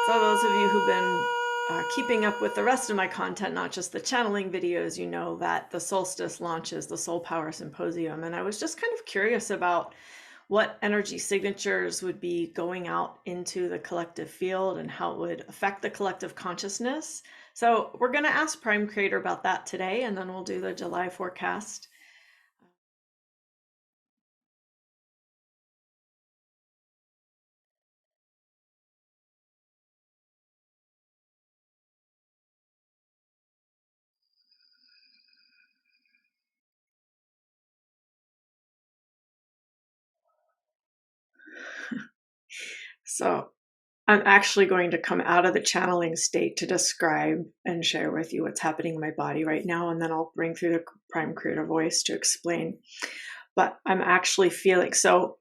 So those of you who've been keeping up with the rest of my content, not just the channeling videos, you know that the solstice launches the Soul Power Symposium. And I was just kind of curious about what energy signatures would be going out into the collective field and how it would affect the collective consciousness. So we're going to ask Prime Creator about that today, and then we'll do the July forecast. So I'm actually going to come out of the channeling state to describe and share with you what's happening in my body right now, and then I'll bring through the Prime Creator voice to explain. But I'm actually feeling so.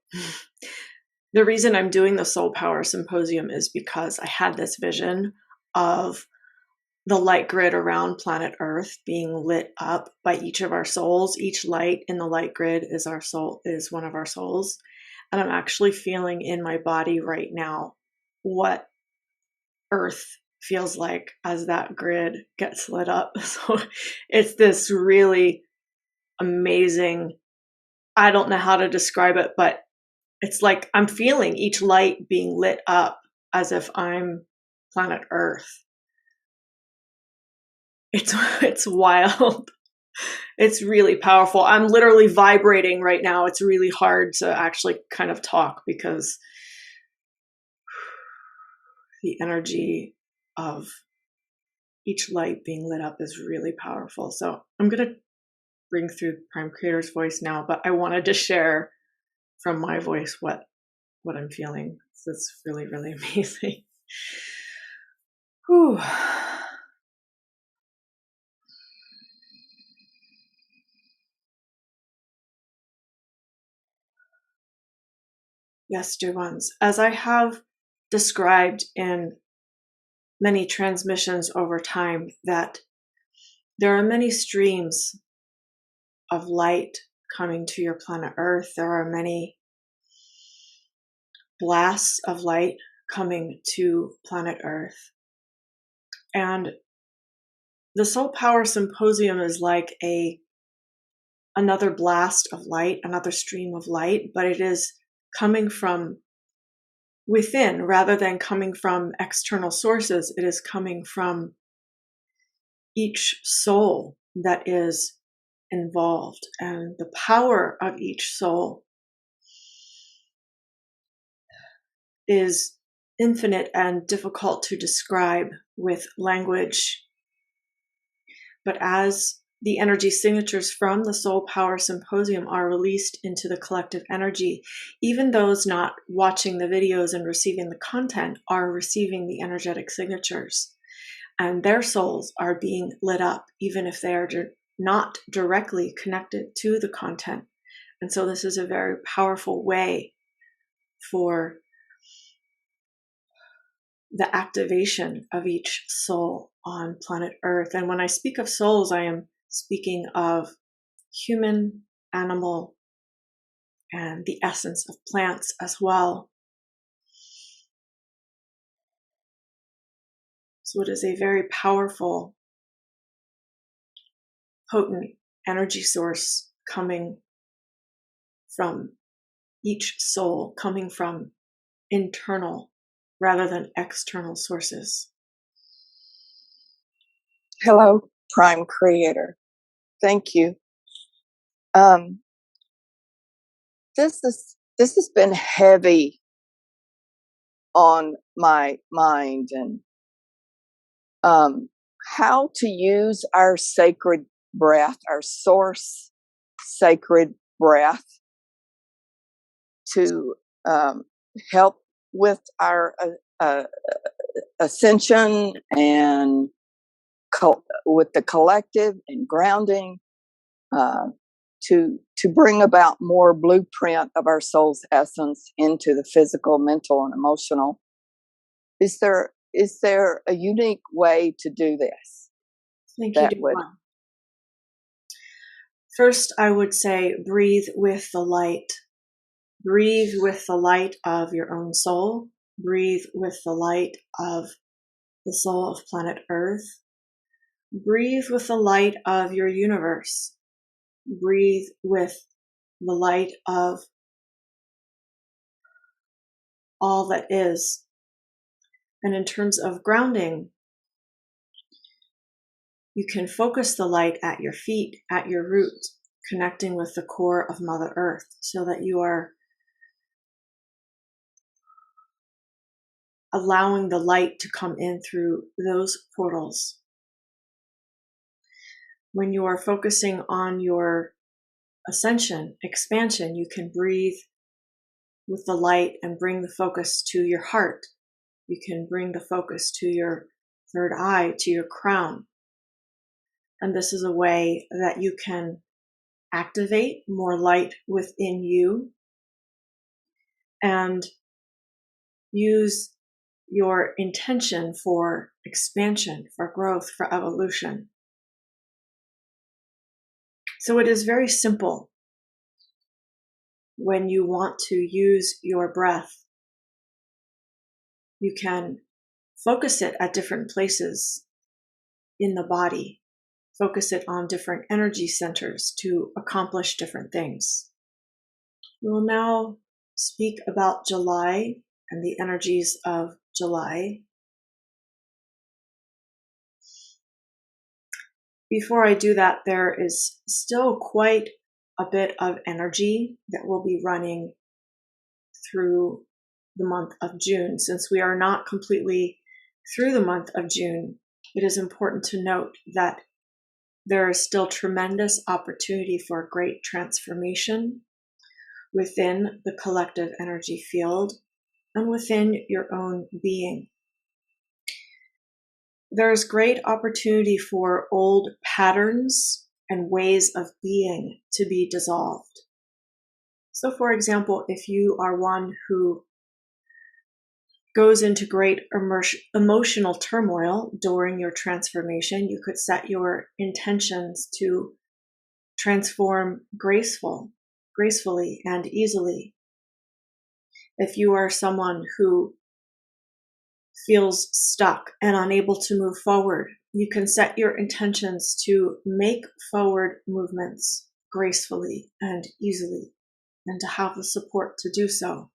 The reason I'm doing the Soul Power Symposium is because I had this vision of the light grid around planet Earth being lit up by each of our souls. Each light in the light grid is our soul, is one of our souls. And I'm actually feeling in my body right now what Earth feels like as that grid gets lit up. So it's this really amazing, I don't know how to describe it, but it's like I'm feeling each light being lit up as if I'm planet Earth. It's wild. It's really powerful. I'm literally vibrating right now. It's really hard to actually kind of talk because the energy of each light being lit up is really powerful. So I'm going to bring through Prime Creator's voice now, but I wanted to share from my voice what I'm feeling. So it's really, really amazing. Whew. Yes, dear ones, as I have described in many transmissions over time, that there are many streams of light coming to your planet Earth. There are many blasts of light coming to planet Earth. And the Soul Power Symposium is like another blast of light, another stream of light, but it is coming from within rather than coming from external sources. It is coming from each soul that is involved, and the power of each soul is infinite and difficult to describe with language. But as the energy signatures from the Soul Power Symposium are released into the collective energy, even those not watching the videos and receiving the content are receiving the energetic signatures. And their souls are being lit up, even if they are not directly connected to the content. And so this is a very powerful way for the activation of each soul on planet Earth. And when I speak of souls, I am speaking of human, animal, and the essence of plants as well. So it is a very powerful, potent energy source coming from each soul, coming from internal rather than external sources. Hello, Prime Creator. Thank you. This has been heavy on my mind, and how to use our sacred breath, our source sacred breath, to help with our ascension and with the collective and grounding, to bring about more blueprint of our soul's essence into the physical, mental, and emotional. Is there a unique way to do this? Thank you, dear one. First, I would say breathe with the light. Breathe with the light of your own soul. Breathe with the light of the soul of planet Earth. Breathe with the light of your universe. Breathe with the light of all that is. And in terms of grounding, you can focus the light at your feet, at your roots, connecting with the core of Mother Earth so that you are allowing the light to come in through those portals. When you are focusing on your ascension, expansion, you can breathe with the light and bring the focus to your heart. You can bring the focus to your third eye, to your crown. And this is a way that you can activate more light within you and use your intention for expansion, for growth, for evolution. So it is very simple when you want to use your breath. You can focus it at different places in the body, focus it on different energy centers to accomplish different things. We will now speak about July and the energies of July. Before I do that, there is still quite a bit of energy that will be running through the month of June. Since we are not completely through the month of June, it is important to note that there is still tremendous opportunity for great transformation within the collective energy field and within your own being. There is great opportunity for old patterns and ways of being to be dissolved. So, for example, if you are one who goes into great emotional turmoil during your transformation, you could set your intentions to transform gracefully and easily. If you are someone who feels stuck and unable to move forward, you can set your intentions to make forward movements gracefully and easily, and to have the support to do so.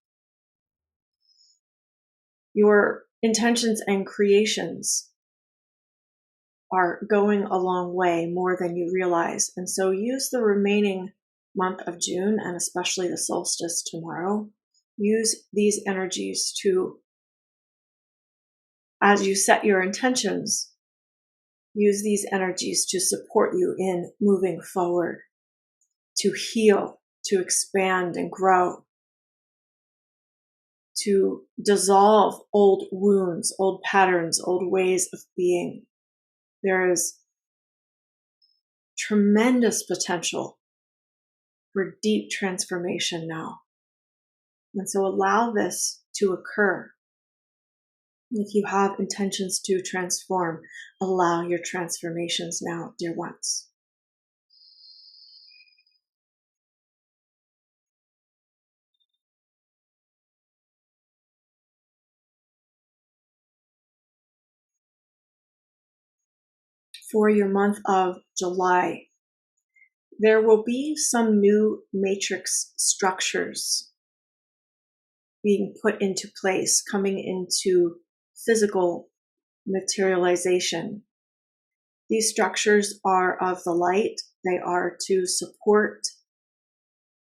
Your intentions and creations are going a long way, more than you realize. And so use the remaining month of June, and especially the solstice tomorrow, use these energies to, as you set your intentions, use these energies to support you in moving forward, to heal, to expand and grow, to dissolve old wounds, old patterns, old ways of being. There is tremendous potential for deep transformation now. And so allow this to occur. If you have intentions to transform, allow your transformations now, dear ones. For your month of July, there will be some new matrix structures being put into place, coming into physical materialization. These structures are of the light. They are to support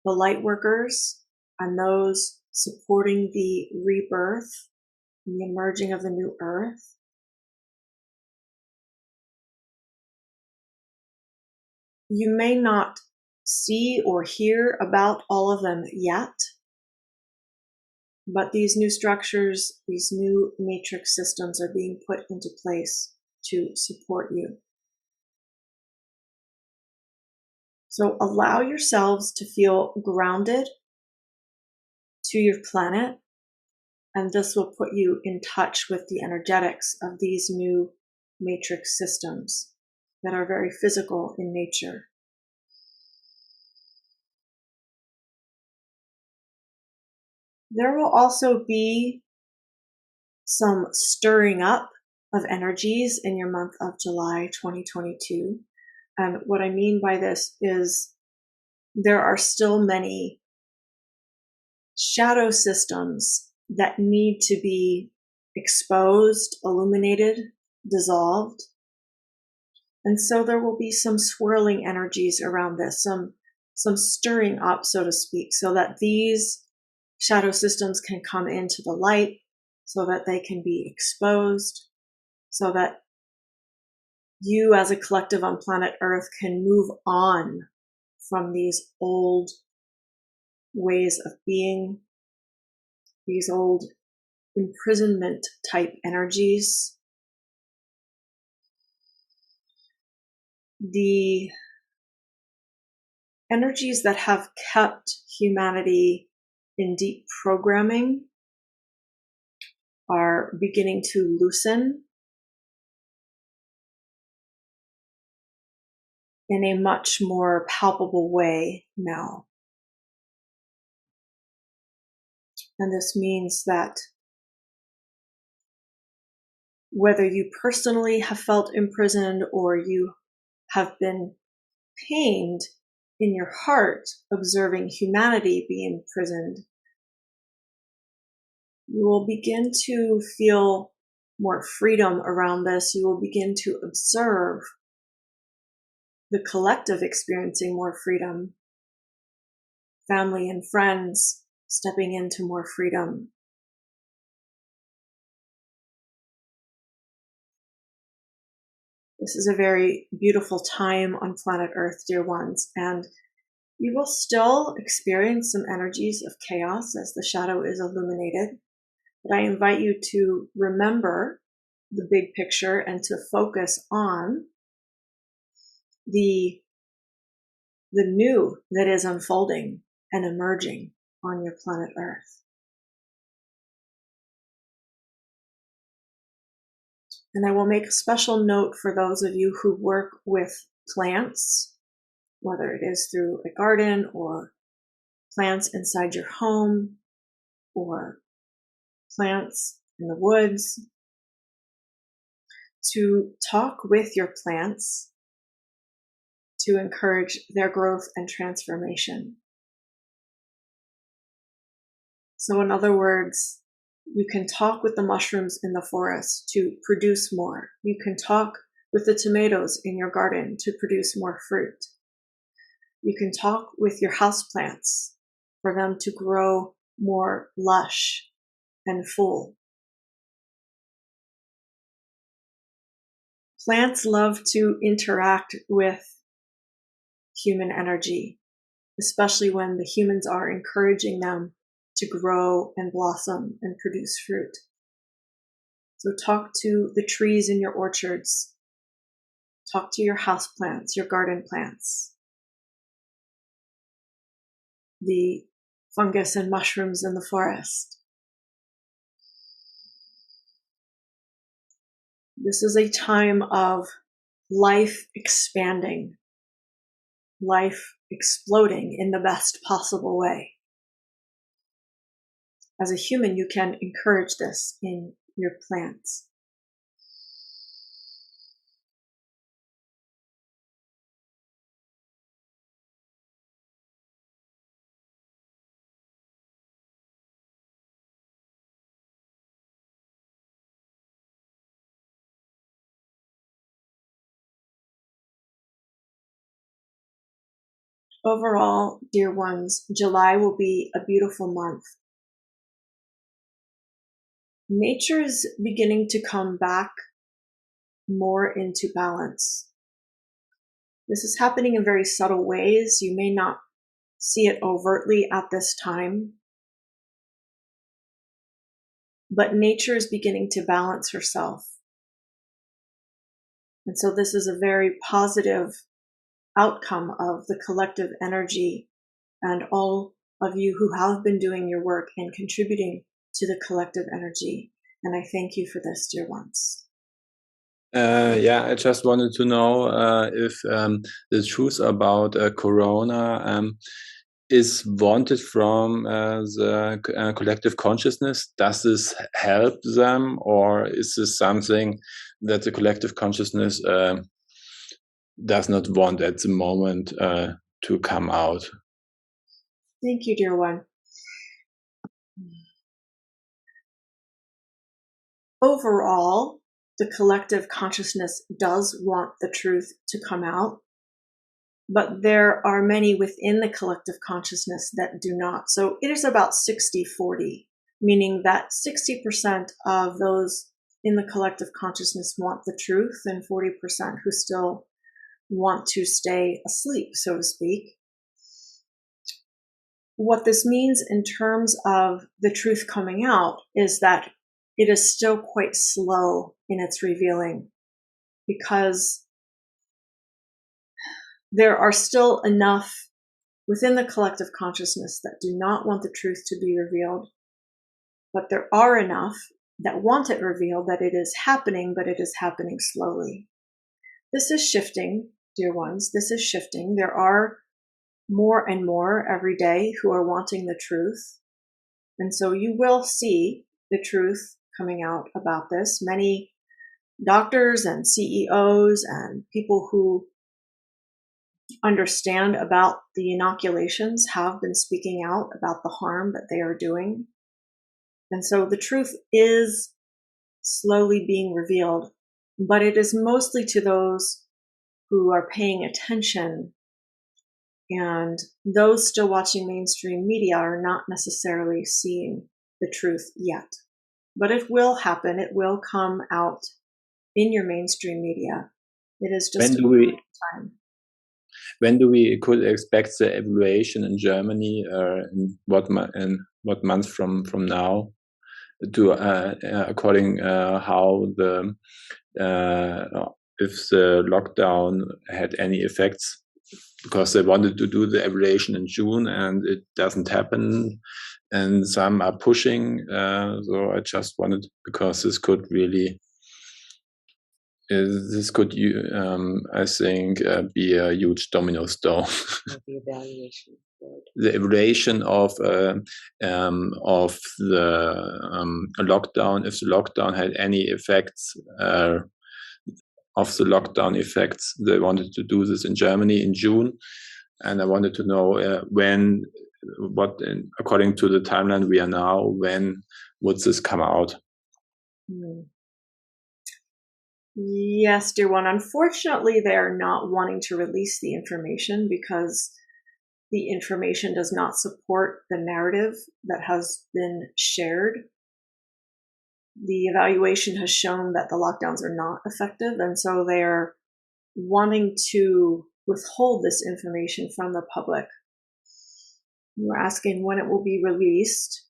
the light workers and those supporting the rebirth and the emerging of the new earth. You may not see or hear about all of them yet, but these new structures, these new matrix systems are being put into place to support you. So allow yourselves to feel grounded to your planet, and this will put you in touch with the energetics of these new matrix systems that are very physical in nature. There will also be some stirring up of energies in your month of July 2022. And what I mean by this is there are still many shadow systems that need to be exposed, illuminated, dissolved. And so there will be some swirling energies around this, some stirring up, so to speak, so that these shadow systems can come into the light, so that they can be exposed, so that you as a collective on planet Earth can move on from these old ways of being, these old imprisonment type energies. The energies that have kept humanity in deep programming are beginning to loosen in a much more palpable way now. And this means that whether you personally have felt imprisoned or you have been pained in your heart observing humanity be imprisoned, you will begin to feel more freedom around this. You will begin to observe the collective experiencing more freedom, family and friends stepping into more freedom. This is a very beautiful time on planet Earth, dear ones, and you will still experience some energies of chaos as the shadow is illuminated. But I invite you to remember the big picture and to focus on the new that is unfolding and emerging on your planet Earth. And I will make a special note for those of you who work with plants, whether it is through a garden or plants inside your home or plants in the woods, to talk with your plants to encourage their growth and transformation. So in other words, you can talk with the mushrooms in the forest to produce more. You can talk with the tomatoes in your garden to produce more fruit. You can talk with your houseplants for them to grow more lush and full. Plants love to interact with human energy, especially when the humans are encouraging them to grow and blossom and produce fruit. So talk to the trees in your orchards. Talk to your house plants, your garden plants, the fungus and mushrooms in the forest. This is a time of life expanding, life exploding in the best possible way. As a human, you can encourage this in your plants. Overall, dear ones, July will be a beautiful month. Nature is beginning to come back more into balance. This is happening in very subtle ways. You may not see it overtly at this time, but nature is beginning to balance herself. And so this is a very positive outcome of the collective energy and all of you who have been doing your work and contributing to the collective energy. And I thank you for this, dear ones. Yeah, I just wanted to know if the truth about Corona is wanted from the collective consciousness? Does this help them, or is this something that the collective consciousness does not want at the moment to come out? Thank you, dear one. Overall, the collective consciousness does want the truth to come out, but there are many within the collective consciousness that do not. So it is about 60-40, meaning that 60% of those in the collective consciousness want the truth and 40% who still want to stay asleep, so to speak. What this means in terms of the truth coming out is that it is still quite slow in its revealing, because there are still enough within the collective consciousness that do not want the truth to be revealed, but there are enough that want it revealed, that it is happening, but it is happening slowly. This is shifting, dear ones. This is shifting. There are more and more every day who are wanting the truth. And so you will see the truth coming out about this. Many doctors and CEOs and people who understand about the inoculations have been speaking out about the harm that they are doing. And so the truth is slowly being revealed, but it is mostly to those who are paying attention, and those still watching mainstream media are not necessarily seeing the truth yet. But it will happen. It will come out in your mainstream media. It is just time. When do we could expect the evaluation in Germany? In what month from now? To according how the if the lockdown had any effects, because they wanted to do the evaluation in June and it doesn't happen, and some are pushing. So I just wanted, because this could really. This could, I think, be a huge domino stone. The evaluation. The evaluation of the lockdown, if the lockdown had any effects of the lockdown effects. They wanted to do this in Germany in June, and I wanted to know according to the timeline we are now, when would this come out? Yes, dear one. Unfortunately, they are not wanting to release the information because the information does not support the narrative that has been shared. The evaluation has shown that the lockdowns are not effective, and so they are wanting to withhold this information from the public. You're asking when it will be released.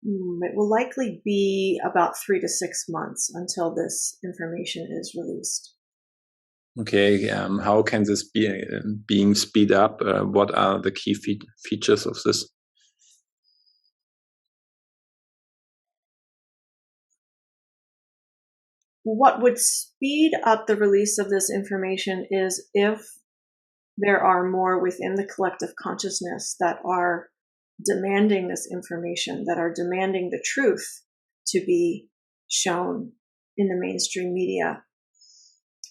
It will likely be about 3 to 6 months until this information is released. Okay, how can this be being speed up? What are the key features of this? What would speed up the release of this information is if there are more within the collective consciousness that are demanding this information, that are demanding the truth to be shown in the mainstream media.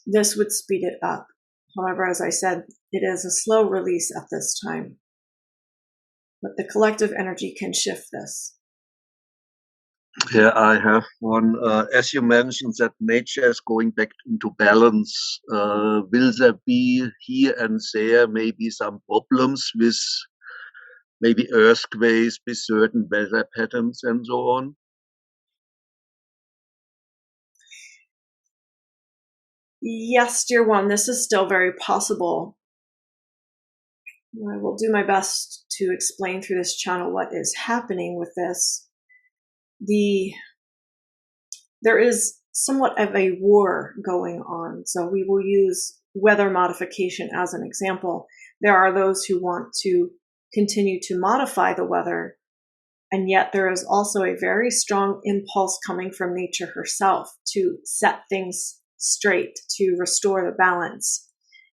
This would speed it up. However, as I said, it is a slow release at this time. But the collective energy can shift this. Yeah, I have one. As you mentioned that nature is going back into balance, will there be here and there maybe some problems with maybe earthquakes, with certain weather patterns and so on? Yes, dear one, this is still very possible. I will do my best to explain through this channel what is happening with this. There is somewhat of a war going on, so we will use weather modification as an example. There are those who want to continue to modify the weather, and yet there is also a very strong impulse coming from nature herself to set things straight, to restore the balance.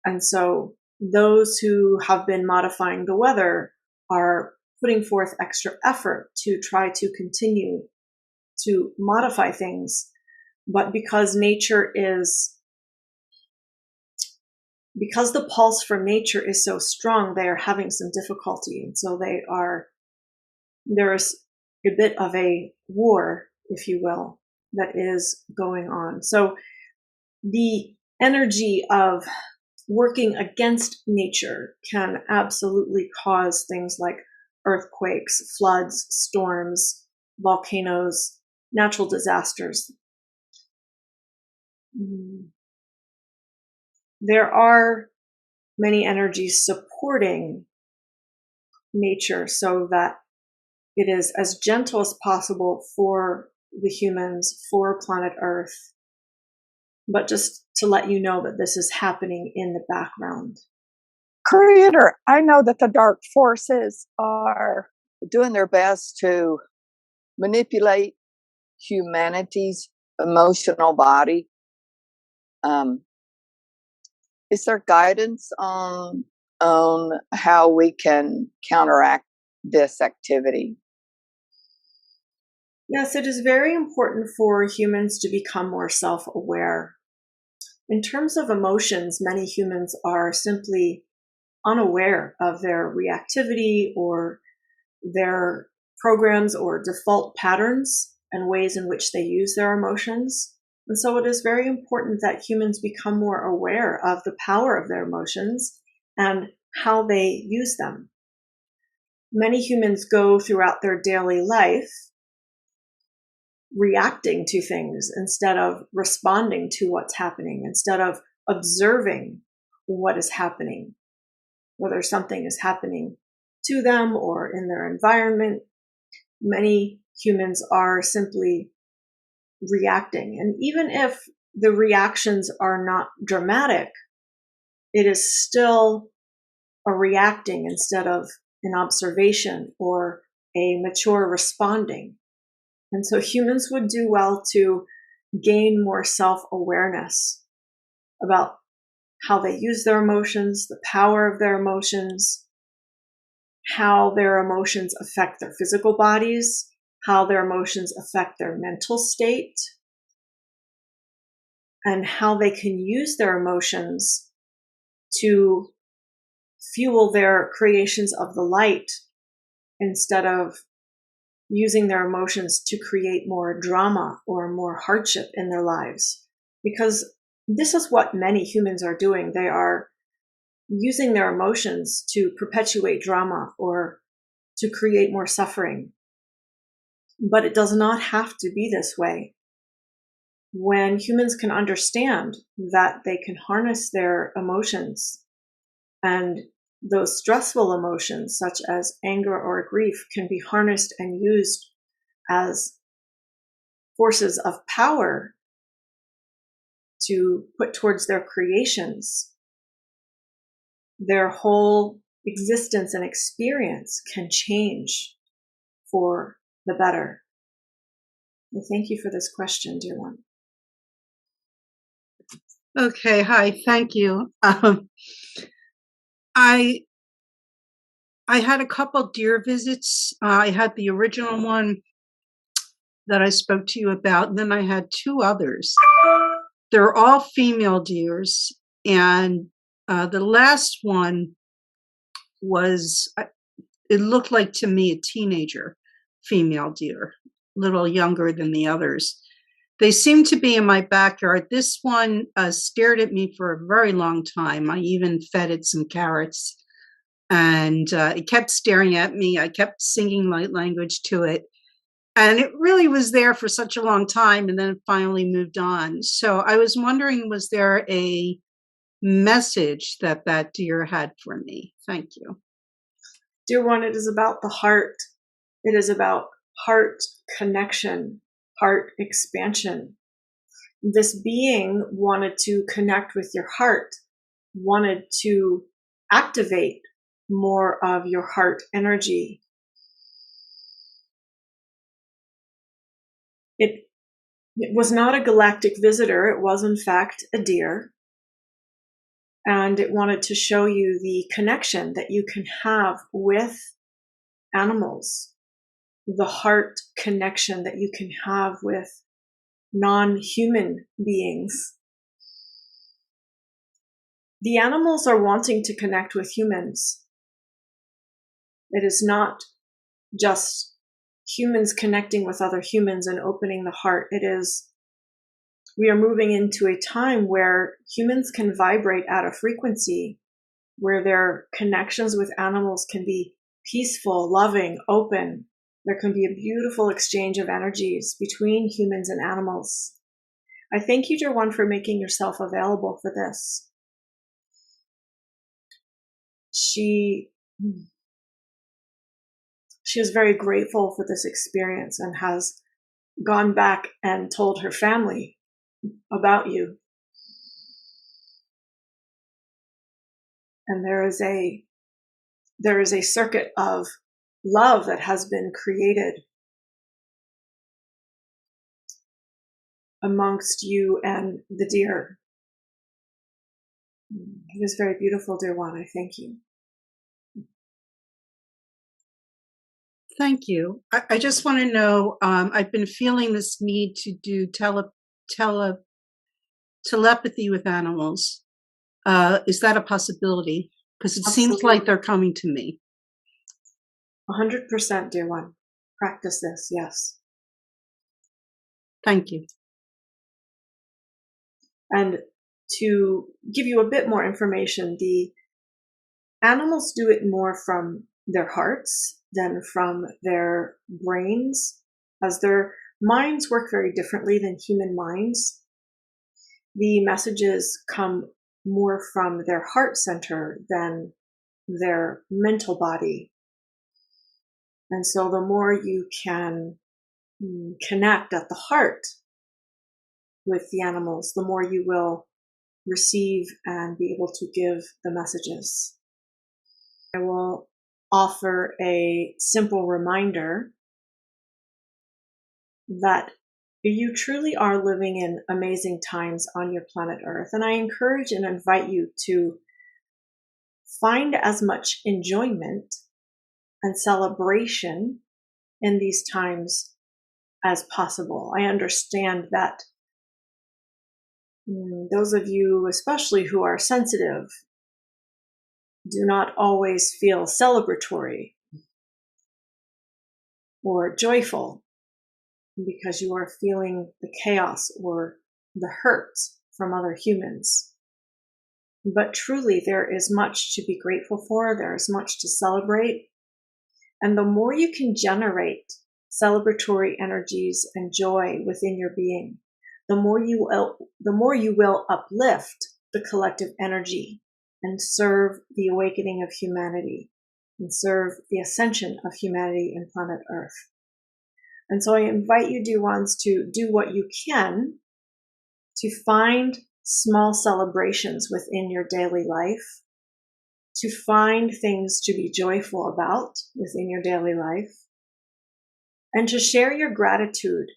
And so those who have been modifying the weather are putting forth extra effort to try to continue to modify things. But because the pulse from nature is so strong, they are having some difficulty. And so there's a bit of a war, if you will, that is going on. So the energy of working against nature can absolutely cause things like earthquakes, floods, storms, volcanoes, natural disasters. There are many energies supporting nature so that it is as gentle as possible for the humans, for planet Earth. But just to let you know that this is happening in the background. Creator, I know that the dark forces are doing their best to manipulate humanity's emotional body. Is there guidance on how we can counteract this activity? Yes, it is very important for humans to become more self-aware. In terms of emotions, many humans are simply unaware of their reactivity or their programs or default patterns and ways in which they use their emotions. And so it is very important that humans become more aware of the power of their emotions and how they use them. Many humans go throughout their daily life reacting to things instead of responding to what's happening, instead of observing what is happening, whether something is happening to them or in their environment. Many humans are simply reacting. And even if the reactions are not dramatic, it is still a reacting instead of an observation or a mature responding. And so humans would do well to gain more self-awareness about how they use their emotions, the power of their emotions, how their emotions affect their physical bodies, how their emotions affect their mental state, and how they can use their emotions to fuel their creations of the light instead of using their emotions to create more drama or more hardship in their lives. Because this is what many humans are doing. They are using their emotions to perpetuate drama or to create more suffering. But it does not have to be this way. When humans can understand that they can harness their emotions, and those stressful emotions such as anger or grief can be harnessed and used as forces of power to put towards their creations, their whole existence and experience can change for the better. Well, thank you for this question, dear one. Okay, hi, thank you. I had a couple deer visits. I had the original one that I spoke to you about, and then I had two others. They're all female deers, and the last one was, it looked like to me a teenager female deer, a little younger than the others. They seemed to be in my backyard. This one stared at me for a very long time. I even fed it some carrots, and it kept staring at me. I kept singing light language to it, and it really was there for such a long time, and then it finally moved on. So I was wondering, was there a message that that deer had for me? Thank you. Dear one, it is about the heart. It is about heart connection, heart expansion. This being wanted to connect with your heart, wanted to activate more of your heart energy. It was not a galactic visitor. It was, in fact, a deer. And it wanted to show you the connection that you can have with animals, the heart connection that you can have with non-human beings. The animals are wanting to connect with humans. It is not just humans connecting with other humans and opening the heart. It is, we are moving into a time where humans can vibrate at a frequency where their connections with animals can be peaceful, loving, open. There can be a beautiful exchange of energies between humans and animals. I thank you, dear one, for making yourself available for this. She is very grateful for this experience and has gone back and told her family about you. And there is a circuit of love that has been created amongst you and the deer. It is very beautiful, dear one. I thank you. Thank you. I just want to know, I've been feeling this need to do telepathy with animals. Is that a possibility? Because it seems like they're coming to me. 100%, dear one. Practice this, yes. Thank you. And to give you a bit more information, the animals do it more from their hearts than from their brains, as their minds work very differently than human minds. The messages come more from their heart center than their mental body. And so the more you can connect at the heart with the animals, the more you will receive and be able to give the messages. I will offer a simple reminder that you truly are living in amazing times on your planet Earth. And I encourage and invite you to find as much enjoyment and celebration in these times as possible. I understand that those of you, especially who are sensitive, do not always feel celebratory or joyful because you are feeling the chaos or the hurt from other humans. But truly, there is much to be grateful for. There is much to celebrate. And the more you can generate celebratory energies and joy within your being, the more you will uplift the collective energy and serve the awakening of humanity and serve the ascension of humanity and planet Earth. And so I invite you, dear ones, to do what you can to find small celebrations within your daily life, to find things to be joyful about within your daily life, and to share your gratitude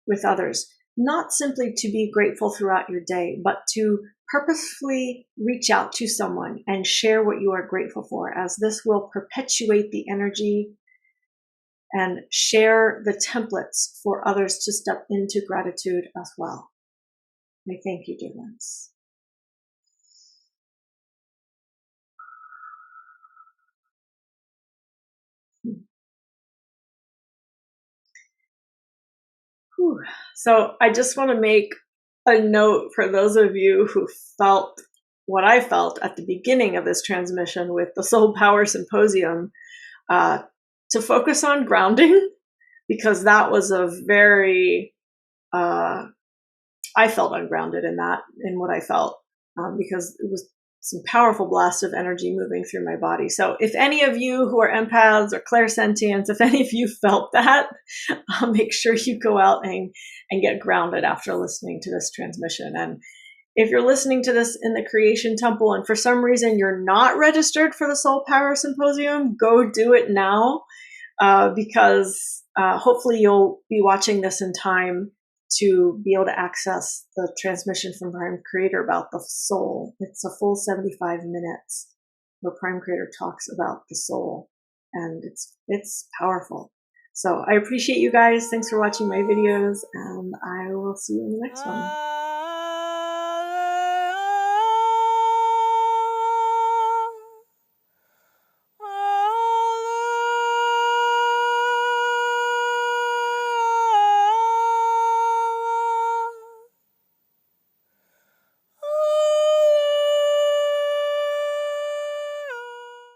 with others, not simply to be grateful throughout your day, but to purposefully reach out to someone and share what you are grateful for, as this will perpetuate the energy and share the templates for others to step into gratitude as well. I thank you, dear ones. Whew. So I just want to make a note for those of you who felt what I felt at the beginning of this transmission with the Soul Power Symposium, to focus on grounding, because that was a very, I felt ungrounded in what I felt, because it was some powerful blasts of energy moving through my body. So if any of you who are empaths or clairsentients, if any of you felt that, make sure you go out and get grounded after listening to this transmission. And if you're listening to this in the Creation Temple and for some reason you're not registered for the Soul Power Symposium, go do it now, because hopefully you'll be watching this in time to be able to access the transmission from Prime Creator about the soul. It's a full 75 minutes where Prime Creator talks about the soul, and it's powerful. So I appreciate you guys. Thanks for watching my videos, and I will see you in the next one.